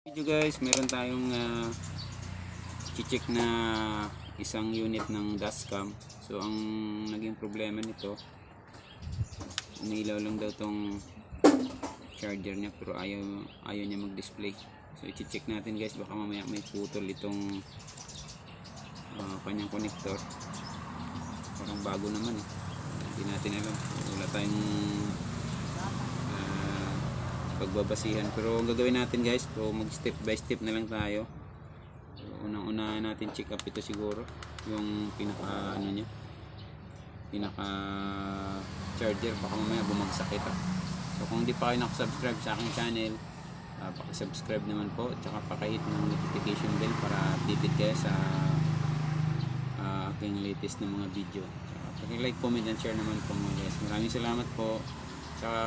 Video guys, meron tayong check na isang unit ng dashcam. So ang naging problema nito, umilaw lang daw tong charger niya pero ayaw niya mag-display. So i-check natin guys, baka mamaya may putol itong kanyang connector. Parang bago naman eh. Hindi natin alam. Wala tayong pagbabasihan, pero ang gagawin natin guys, so mag step by step na lang tayo. So, unang-una natin check up ito siguro yung pinaka pinaka charger, baka mamaya bumagsak ito. So kung hindi pa kayo nakasubscribe sa aking channel, paki-subscribe naman po at saka paki-hit ng notification bell para updated kayo sa aking latest na mga video. So, paki-like, comment and share naman po mga guys. Maraming salamat po. Saka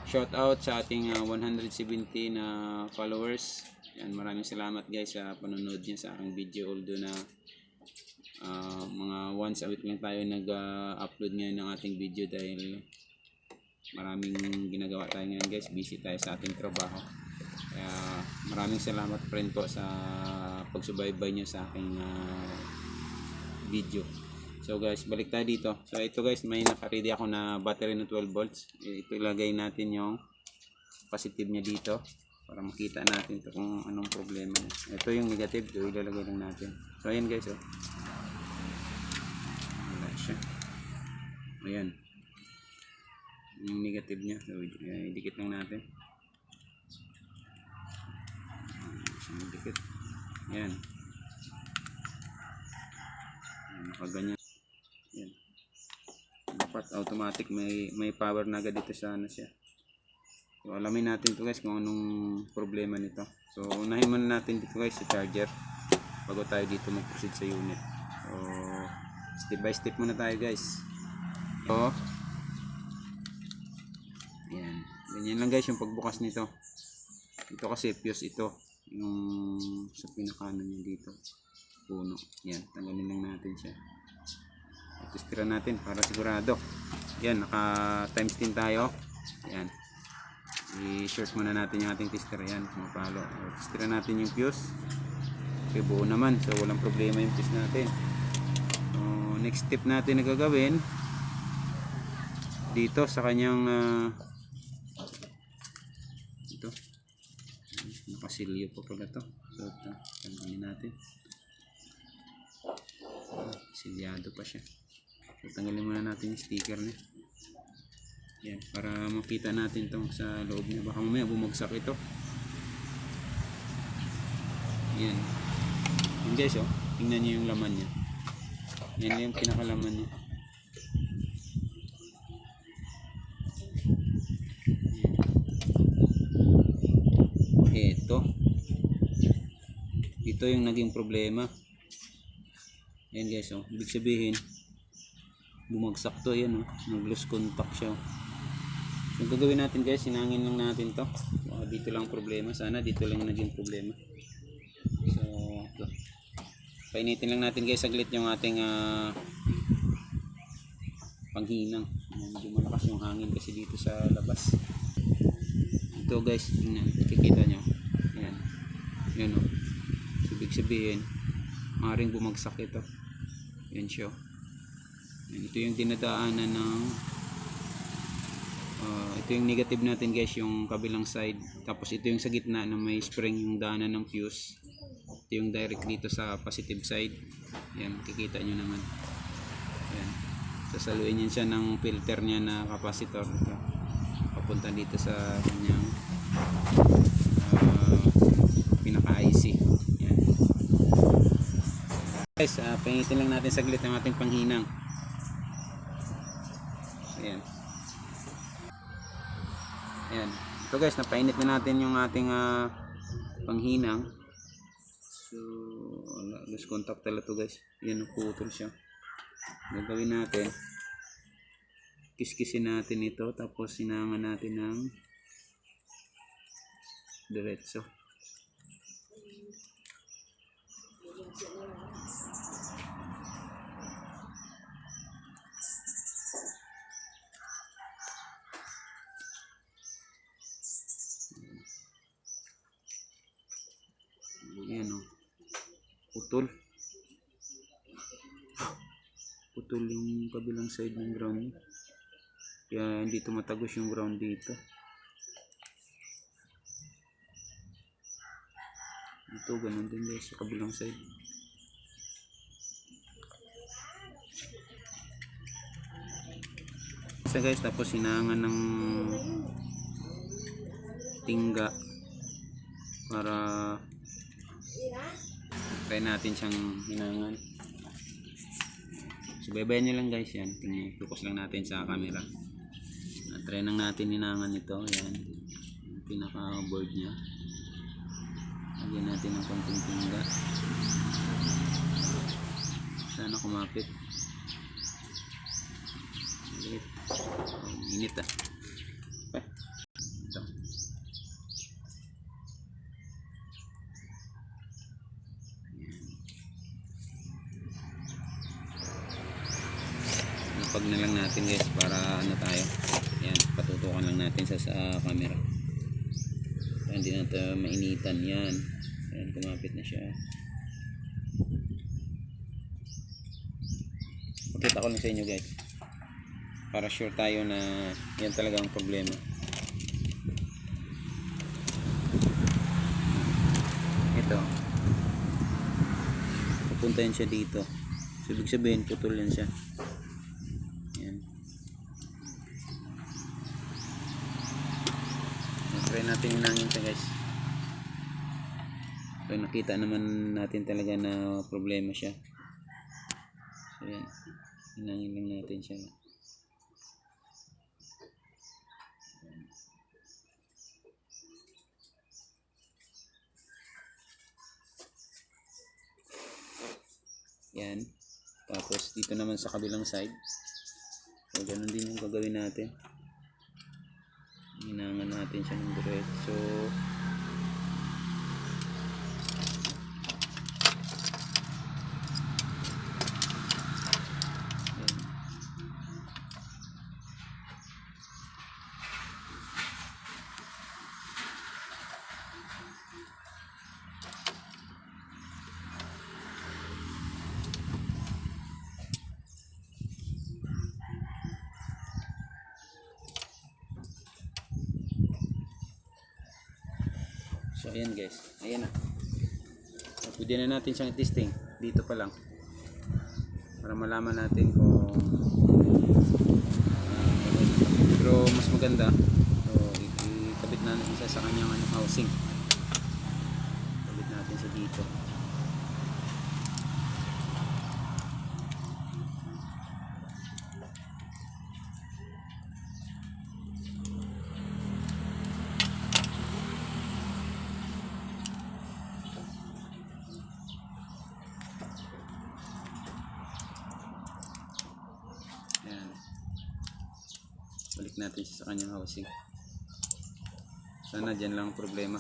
shout out sa ating 170 na followers. Yan, maraming salamat guys sa panonood niyo sa aking video, although na mga once a week lang tayo nag-upload ngayon ng ating video dahil maraming ginagawa tayo ngayon guys, busy tayo sa ating trabaho. Kaya maraming salamat pa rin po sa pagsubaybay niyo sa aking video. So guys, balik tayo dito. So ito guys, may naka-ready ako na battery na 12 volts. Ito ilagay natin yung positive niya dito para makita natin kung anong problema niya. Ito yung negative, so ilalagay lang natin. So ayan guys, oh. Wala siya. Ayan. Yung negative niya. So idikit lang natin. Dikit. Ayan. Nakaganyan. Yan. Dapat automatic may power na agad dito sa ano siya. So alamin natin to guys kung anong problema nito. So unahin muna natin dito guys sa charger bago tayo dito mag-proceed sa unit. So step by step muna tayo guys. So yan. Ganyan lang guys yung pagbukas nito. Ito kasi fuse ito. Yung sa pinakaano niya dito. Puno. Yan. Tanggalin lang natin siya. Testira natin para sigurado. Yan, naka times 10 tayo. Yan. I-short muna natin yung ating tester. Yan, mapalo. Testira natin yung fuse. Okay, buo naman. So, walang problema yung fuse natin. So, next step natin na gagawin dito sa kanyang ito. Nakasilyo po pala to. So, ito. Tanggalin natin. Silyado pa siya. So, tanggalin muna natin yung sticker niya. Yan, para makita natin itong sa loob niya. Baka mamaya bumagsak ito. Yan. Yan guys, oh. Tingnan niyo yung laman niya. Yan yung pinakalaman niya. Ito. Ito yung naging problema. Yan guys, oh. Ibig sabihin bumagsak to, yan oh. Nag-lose contact siya. Yung gagawin natin guys, sinangin lang natin to. Dito lang problema. Sana dito lang naging problema. So, ito. Painitin lang natin guys saglit yung ating panghinang. Medyo malakas yung hangin kasi dito sa labas. Ito guys, tingnan, kikita nyo. Yan. Yan oh. So, ibig sabihin maaaring bumagsak ito. Yan siya. Ito yung dinadaanan ng ito yung negative natin guys, yung kabilang side. Tapos ito yung sa gitna na may spring yung daanan ng fuse. Ito yung direct dito sa positive side. Yan, kikita nyo naman. Yan. Sasaluin yan siya ng filter niya na capacitor. Ito. Papunta dito sa kanyang pinaka IC. Yan. Guys, painitin lang natin saglit ang ating panghinang. Ayan. Ayan. Ito guys, napainit na natin yung ating panghinang. So, lose contact talaga to guys. Ayan, putol siya. Gagawin natin, kiskisin natin ito, tapos sinangan natin ng diretso. putol. Putol yung kabilang side ng ground niya. Kaya hindi tumatagos yung ground dito. Ito ganun din guys sa kabilang side. So guys, tapos hinangan ng tingga para try natin siyang hinangan. So babayan nyo lang guys yan. Focus lang natin sa camera. Try lang natin hinangan ito. Yan. Yung pinaka board nya. Lagyan natin ng konting tingga. Sana kumapit. Init ah. Ito. Napag na lang natin guys para ano tayo. Yan, patutukan lang natin sa camera. Para hindi natin mainitan. Yan. Yan, kumapit na siya. Pakita ko lang sa inyo guys. Para sure tayo na yan talaga ang problema. Ito. Pupunta yan siya dito. So, ibig sabihin, putol yan siya. Yan. Try natin hinangin siya guys. So, nakita naman natin talaga na problema siya. So, yan. Hinangin lang natin siya. Yan. Tapos dito naman sa kabilang side. So ganun din yung gagawin natin. Hinangan natin siya ng diretso. Yan. So ayan guys, ayan na. So, pwede na natin siyang testing dito pa lang para malaman natin kung pero mas maganda so ikabit natin siya sa kanyang housing. Ikabit natin siya dito. Balik natin siya sa kanyang housing. Sana dyan lang problema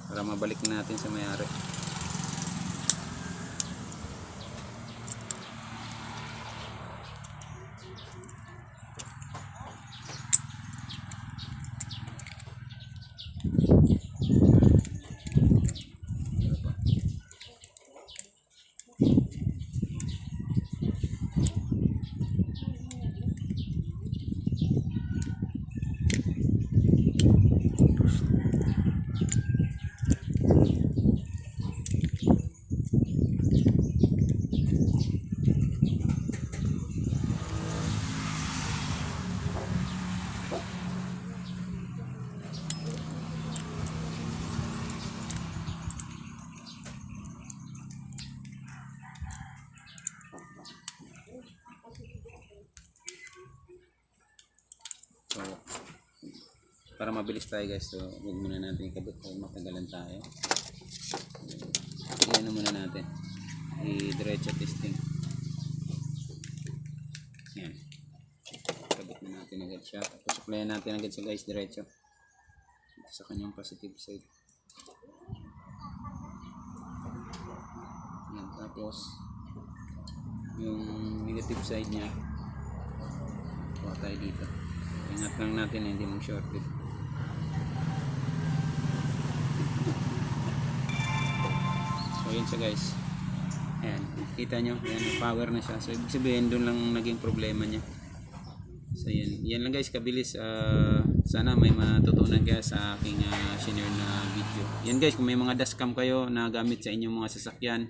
para mabalik natin sa may-ari. So, para mabilis tayo guys, so huwag muna natin ikabit kung matagalan tayo. Iyan na muna natin. I-diretso testing. Yan. Ikabit na natin agad siya. Tapos supplyan natin agad siya guys, diretso. Sa kanyang positive side. Yan. Tapos, yung negative side niya, kuha tayo dito. Ingat lang natin hindi mag-shorted. So yun siya guys. Ayan, kita nyo, ayan, power na siya. So ibig sabihin doon lang naging problema niya. So yan lang guys, kabilis. Sana may matutunan kayo sa aking senior na video. Yan guys, kung may mga dashcam kayo na gamit sa inyong mga sasakyan,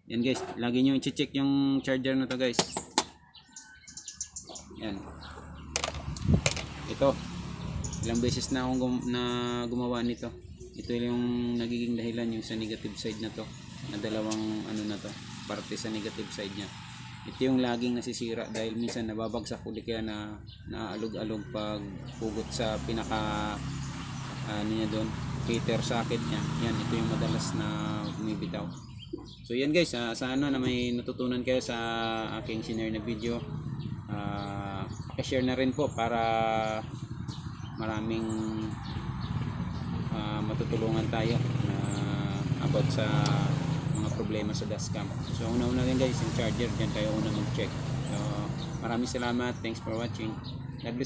yan guys, lagi nyo i-check yung charger na to guys. Yan. Ito, ilang beses na akong gumawa nito. Ito yung nagiging dahilan yung sa negative side na to, na dalawang ano na to, parte sa negative side niya. Ito yung laging nasisira dahil minsan nababagsak uli, kaya na naalog-alog pag pugot sa pinaka ano niya doon, heater socket niya. Yan, ito yung madalas na bumibitaw. So yan guys, sana na may natutunan kayo sa aking senior na video. I-share na rin po para maraming matutulungan tayo na about sa mga problema sa dashcam. So una-una din guys, yung charger dyan kayo una mag-check. So maraming salamat, thanks for watching. God bless.